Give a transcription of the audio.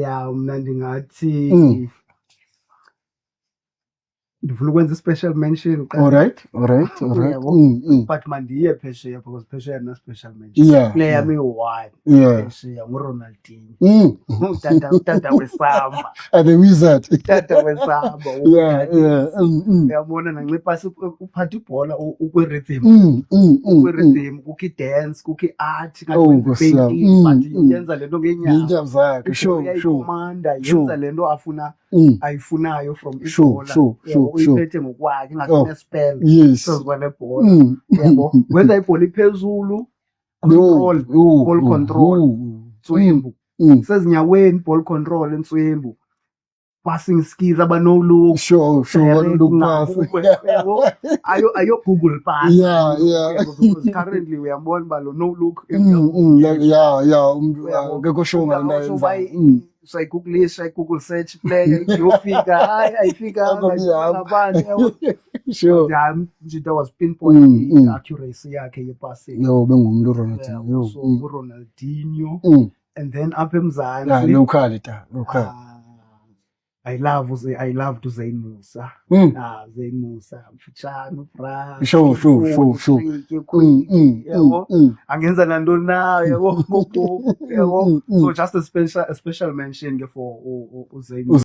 Ya mna ndingathi Mm. ndifuna ukwenza i-special mention qha. All right. Uyabo? But mandiye phesheya because phesheya na-special mention. Yeah, Player yeah. yami eyi-one Yeah. phesheya nguRonaldinho. Mm. Utata wesamba. And the wizard. Utata wesamba. Yeah. Uyabona nanxiphasa uphatha ibhola ukwi-rhythm. Ukwi-rhythm, kukho i-dance, kukho i-art, Nkosi yam. painting, but yenza le nto ngeenyawo. Ngeenyawo zakhe. Sure. Uyayikomanda, yenza le nto ayifunayo from ibhola. Sure. Uyiphethe ngokwakhe ingafuna spell. Yes. Sozuba nebhola. Uyabo? Wenza ibhola iphezulu, control, ball control, ntswimbu. Sezinyaweni, ball control, ntswimbu. Passing skills, no look. Sure. Look pass. Ayo Google pass. Yeah. Because currently we are more about no look. Ngekho show ngalenza. So I Google search player yofika ayifika ngabani. Sure. That was pinpoint accuracy yakhe yepassing. Yo bengumntu Ronaldinho. So Ronaldinho. And then up eMzansi. Local. I love Zayn Musa. Zayn Musa mfitshane bra. Sure. Yabo. Angenza nantoni na yabo. So just a special mention for Zayn Musa.